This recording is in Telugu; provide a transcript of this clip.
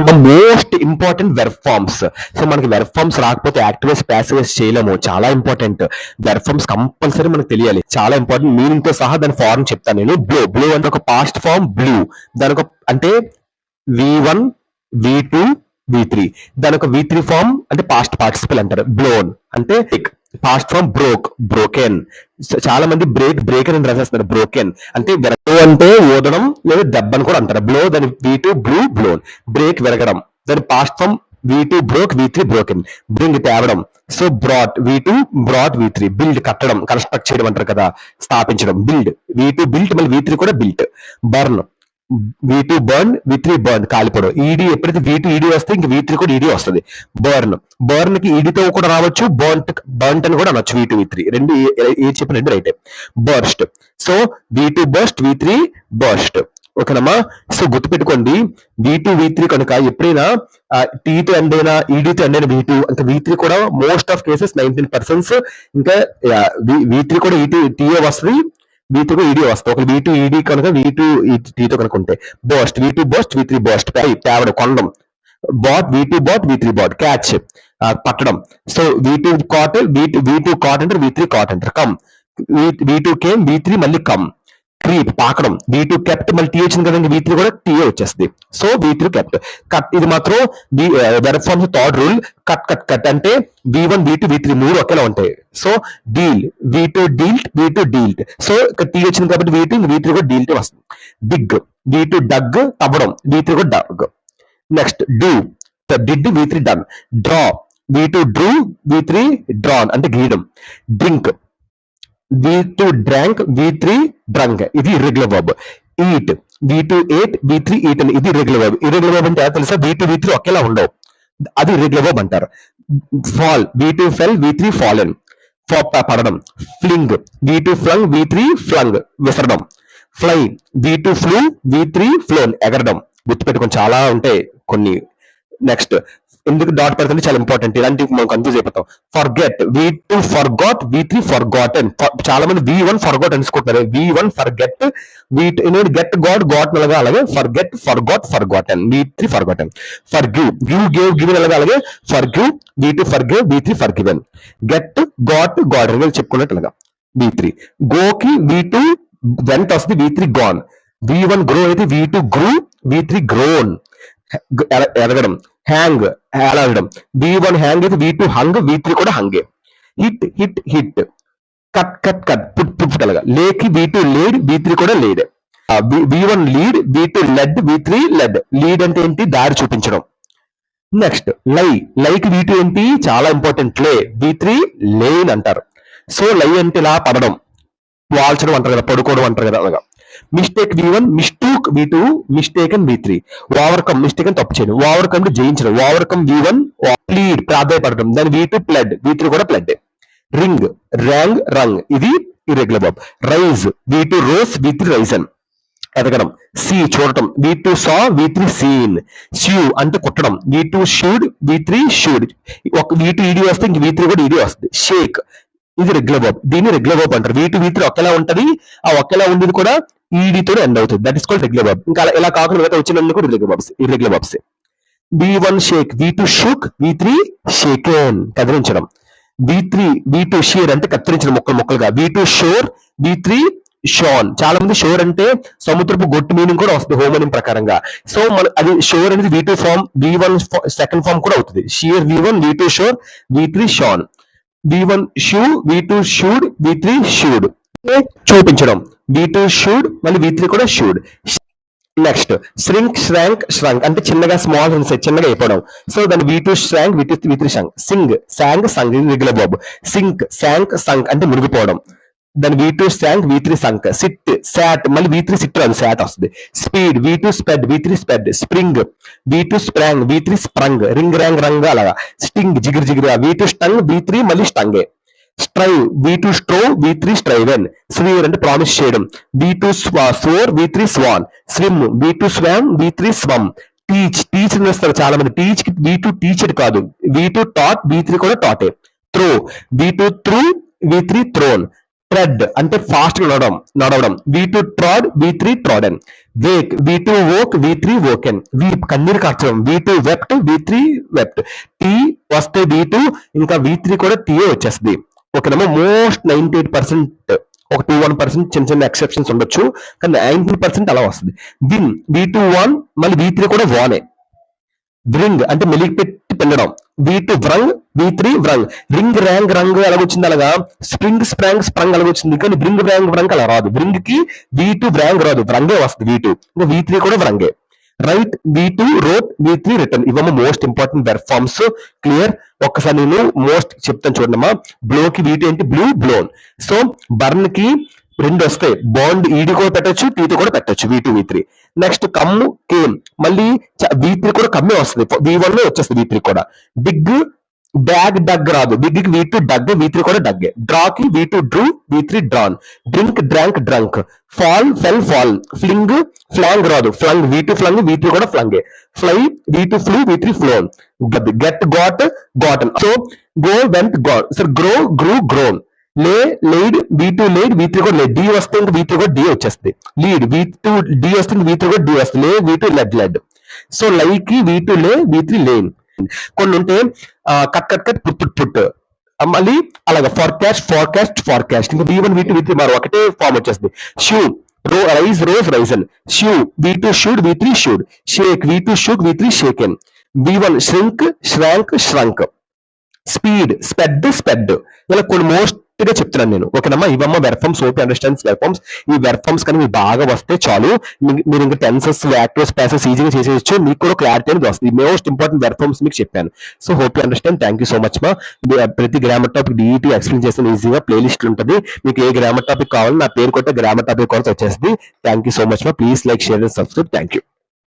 Are the most important verb forms. So మనకి వెర్బ్ ఫార్మ్స్ రాకపోతే యాక్టివ్స్ ప్యాసివ్స్ చేయలేము. చాలా ఇంపార్టెంట్. వెర్బ్ ఫార్మ్స్ కంపల్సరీ మనకు తెలియాలి. చాలా ఇంపార్టెంట్. మీనింగ్ తో సహా దాని ఫార్మ్ చెప్తాను నేను. బ్లో, బ్లో అంటే ఒక పాస్ట్ ఫార్మ్ బ్లూ. దానికి అంటే V1 V2 V3. దాని ఒక V3 ఫార్మ్ అంటే పాస్ట్ పార్టిసిపల్ అంటారు. బ్లోన్ అంటే పాస్ట్ ఫార్మ్ బ్రోక్, బ్రోకెన్. చాలా మంది బ్రేక్ అని రాసేస్తున్నారు. బ్రోకెన్ అంటే బ్లో అంటే ఊదడం లేదా దెబ్బ అని కూడా అంటారు. బ్లో దాని V2 బ్లూ, బ్లోన్. బ్రేక్ విరగడం. దాని past form V2 broke, V3 broken. Bring తేవడం. So brought V2 brought, V3 build కట్టడం, కన్స్ట్రక్ట్ చేయడం అంటారు కదా, స్థాపించడం. బిల్డ్ V2 బిల్ట్, మళ్ళీ V3 కూడా built. Burn V2 burn, V3 burn కాలిపోవడం. ఈడీ ఎప్పుడైతే V2 ఈడీ వస్తే ఇంక V3 కూడా ఈడీ వస్తుంది. బర్న్, బర్న్ కి ఈడీతో కూడా రావచ్చు. బర్ంట్ అని కూడా అనొచ్చు. V2 V3 రెండు ఏ చెప్పిన రెండు రైటే. Burst. So V2 burst, V3 burst. ఓకేనమ్మా. సో గుర్తుపెట్టుకోండి, V2 V3 కనుక ఎప్పుడైనా టీతో ఎండ్ అయినా ఈడీతో ఎండ్ అయిన V2 ఇంకా V3 కూడా మోస్ట్ ఆఫ్ కేసెస్ 19% ఇంకా V3 కూడా టీఏ వస్తుంది, V3 కూడా ఈడీ వస్తుంది. ఒక V2 ఈడీ కనుక V2 టీతో కనుక ఉంటే. Burst V2 burst, V3 burst. తేవడం, కొనడం. Bought V2 bought, V3 bought. Catch పట్టడం. So V2 caught, V2 caught అంటారు, V3 కాట్ అంటారు. కమ్ V2 కేమ్, V3 మళ్ళీ కమ్. క్రీప్ పాకడం. V2 కెప్ట్, మళ్ళీ టీ వచ్చింది కదా, V3 కూడా టీఏ వచ్చేస్తుంది. So V3 kept. కట్ ఇది మాత్రం verb forms third rule. Cut cut cut అంటే V1 V2 V3 మూడు ఒకేలా ఉంటాయి. So deal V2 dealt, V2 dealt. So ఇక్కడ టీ వచ్చింది కాబట్టి V2 కూడా డీల్ట్ వస్తుంది. డిగ్ V2 డగ్ తవ్వడం, V3 కూడా dug. Next do did, V3 done. Draw V2 drew, V3 drawn అంటే గీయడం. Drink V2 drank, V3 drunk. ఇది irregular verb. Eat V2 ate, V3 eaten. ఇది ఇర్రెగ్యులర్ వర్బ్. ఇర్రెగ్యులర్ వర్బ్ అంటే తెలుసా, V2 V3 ఒకేలా ఉండవు. అది ఇర్రెగ్యులర్ వర్బ్ అంటారు. Fall V2 fell, V3 fallen పడడం. Fling V2 flung, V3 flung విసరడం. Fly V2 flew, V3 flown ఎగరడం. గుర్తుపెట్టుకొని చాలా ఉంటాయి కొన్ని. నెక్స్ట్ ఎందుకు డాట్ పెడుతుంది చాలా ఇంపార్టెంట్. ఇలాంటి మనం కన్ఫ్యూజ్ అయిపోతాం. Forget V2 forgot, V3 forgotten. చాలా మంది V1 ఫర్గాట్ అనుకుంటున్నారు. V1 forget, get God got అలాగే, అలాగే forget forgot forgotten, V3 forgotten. Forgive give gave given అలాగే, అలాగే forgive V2 forgive, V3 forgiven. Get got God అని చెప్పుకున్నట్టు అలాగా V3. గోకి V2 వెంట వస్తుంది, V3 గాన్. V1 గ్రో అయితే V2 గ్రూ, V3 గ్రోన్ ఎరగడం. హ్యాంగ్ ఎలాగడం. V1 హ్యాంగ్ అయితే V2 హంగ్, V3 కూడా హంగే. Hit hit hit. Cut cut cut put put అలాగా. లేకి V2 లీడ్, V3 కూడా lead. V1 lead, V2 led, V3 led. Lead అంటే ఏంటి, దారి చూపించడం. నెక్స్ట్ లై, లైకి V2 ఏంటి, చాలా ఇంపార్టెంట్. లే V3 లేన్ అంటారు. సో లై అంటే ఇలా పడడం, వాల్చడం అంటారు కదా, పడుకోవడం అంటారు కదా అలాగా. Mistake V1, mistook V2, mistaken V3. Overcome mistaken తప్పు చేయడం, ఓవర్కమ్ జయించడం. ఓవర్కమ్ V1 ప్లీడ్ ప్రాధాయపడడం. దాని V2 ప్లడ్, V3 కూడా ప్లడ్. Ring rang rung. ఇది irregular verb. Rise V2 rose, V3 risen ఎదగడం. సీ చూడటం, V2 సా, V3 సీన్. స్యూ అంటే కుట్టడం, V2 షూడ్, V3 షూడ్. ఒక V2 ఈడీ వస్తే ఇంక V3 కూడా ఈడీ వస్తుంది. షేక్ ఇది రెగ్యులర్ వర్బ్. దీన్ని రెగ్యులర్ వర్బ్ అంటారు. V2 V3 ఒకేలా ఉంటది. ఆ ఒకేలా ఉండేది కూడా ఈడీతో ఎండ్ అవుతుంది. That is called regular verb. ఇంకా ఇలా కాకుండా మిగతా వచ్చినందుకు irregular verbs. V1 shake, V2 shook, V3 shaken కదిలించడం. V2 షేర్ అంటే కత్తిరించడం ముక్కలు ముక్కలుగా. V2 shore, V3 shown. చాలా మంది షోర్ అంటే సముద్రపు గొట్టు మీనింగ్ కూడా వస్తుంది హోమోనిం ప్రకారంగా. సో మన అది షోర్ అనేది V2 form, V1 second form కూడా అవుతుంది. Shear V1, V2 shore, V3 shorn. V1 shoe, V2 shoed, V3 shoed. చూపించడం V2 షూడ్, మళ్ళీ V3 కూడా షూడ్. నెక్స్ట్ శ్రింక్ శ్రాంక్ శ్రంక్ అంటే చిన్నగా స్మాల్ చిన్నగా అయిపోవడం. సో దాని V2 శ్రాంక్, V3 షంక్. సింగ్ శాంగ్ సంగ్ రెగ్యులర్ వర్బ్. సింక్ శాంక్ సంక్ అంటే మునిగిపోవడం. దాని V2 శాంక్, V3 సంక్. సిట్ శాట్, మళ్ళీ V3 సిట్ రాదు, శాట్ వస్తుంది. Speed V2 sped, V3 sped. Spring V2 sprang, V3 sprung. Ring rang rung అలాగా. స్టింగ్ జిగిరి జిగిరిగా, V2 స్టంగ్, V3 మళ్ళీ స్టంగే. Strive V2 స్ట్రోవ్, V3 స్ట్రైవెన్. స్వీర్ అంటే ప్రామిస్ చేయడం, V2 swore, V3 sworn. Swim V2 swam, V3 swum. Teach teach చేస్తారు చాలా మంది. టీచ్ కి V2 టీచర్ కాదు, V2 టాట్, V3 కూడా టాటే. Throw V2 threw, V3 thrown. Tread అంటే ఫాస్ట్ గా నడవడం. V2 trod, V3 trodden. Wake, V2 woke, V3 woken. Weep కన్నీరు కార్చడం, V2 wept, V3 wept. Tea వస్తే V2, ఇంకా V3 కూడా టీఏ వచ్చేస్తుంది. ఓకేనమ్మా. మోస్ట్ 98%, ఒక 2-1% చిన్న చిన్న ఎక్సెప్షన్స్ ఉండొచ్చు, కానీ 90% అలా వస్తుంది. విన్, V2 వాన్, మళ్ళీ V3 కూడా వానే. వ్రింగ్ అంటే మెలిగి పెట్టి పిండడం, V2 వ్రంగ్, V3 వ్రంగ్. రింగ్ ర్యాంగ్ రంగ్ ఎలాగొచ్చింది అలాగా, స్ప్రింగ్ స్ప్రాంగ్ స్ప్రంగ్ ఎలాగొచ్చింది, కానీ బ్రింగ్ వ్రాంగ్ వ్రంగ్ అలా రాదు. బ్రింగ్ కి V2 వ్రాంగ్ రాదు, వ్రంగే వస్తుంది V2. ఇంకా V3 కూడా వ్రంగే. Write, V2 wrote, V3 return. ఇవమ్మ most important verb forms. Clear. ఒక్కసారి నేను మోస్ట్ చెప్తాను చూడమ్మా. బ్లో కి V2 ఏంటి, బ్లూ, బ్లోన్. సో బర్న్ కి 2 వస్తాయి, బాండ్ ఈడి కూడా పెట్టొచ్చు, టీతో కూడా పెట్టొచ్చు, V2 V3. Next come, came, మళ్ళీ V3 కూడా కమ్మే వస్తుంది, V1 లో వచ్చేస్తుంది V3 కూడా. డిగ్, డాగ్, డగ్ రాదు, బిగ్ కి V2 డగ్, V3 కూడా డగ్గే. డ్రా కి V2 drew, V3 drawn. Drink, drank, drunk. Fall, fell, fall. Fling, ఫ్లాంగ్ రాదు, ఫ్లంగ్, V2 ఫ్లంగ్, V3 కూడా ఫ్లంగే. Fly, V2 flew, V3 flown. Get, got, gotten. So go, went, gone. So grow, grew, grown. Lay, laid, V2 laid, V3 కూడా లేడ్. డి వస్తే ఇంకా V3 కూడా డి వచ్చేస్తుంది. లీడ్, V2 డి వస్తే V3 కూడా డి వస్తుంది. లే, V2 lead, lead. So లైకి V2 లే, V3 లేన్. కొన్ని ఉంటే cut, cut, cut, put, put, put. మళ్ళీ అలాగా ఫార్కాస్ట్, ఫార్కాస్ట్, ఫార్కాస్ట్. ఇంకా V1 V2 V3 మరి ఒకటే ఫార్మ్ వచ్చేస్తుంది. Shoe, rise, rose, risen. Shoe, V2 shoed, V3 shoed. Shake, V2 shook, V3 shaken. V1 shrink, shrank, shrunk. Speed, sped, sped. ఇలా కొన్ని మోస్ట్ గా చెప్తున్నాను నేను. ఓకేనమ్మా. ఇవమ్మ verb forms. Hope you understand verb forms. ఈ వెర్బ్ ఫార్మ్స్ కానీ మీకు బాగా వస్తే చాలు, మీరు ఇంకా టెన్సెస్, యాక్టివ్స్, ప్యాసెస్ ఈజీగా చేసేయచ్చు. మీకు కూడా క్లారిటీ అనేది వస్తుంది. మోస్ట్ ఇంపార్టెంట్ వెర్బ్ ఫార్మ్స్ మీకు చెప్పాను. So hope you understand. Thank you so much మా. ప్రతి గ్రామర్ టాపిక్ డీటీ ఎక్స్ప్లెయిన్ చేసిన ఈజీగా ప్లేలిస్ట్ ఉంటుంది. మీకు ఏ గ్రామర్ టాపిక్ కావాలో నా పేరు కొట్టే గ్రామర్ టాపిక్ కూడా వచ్చేస్తుంది. థ్యాంక్ యూ సో మచ్ మా. Please like, share and subscribe. Thank you.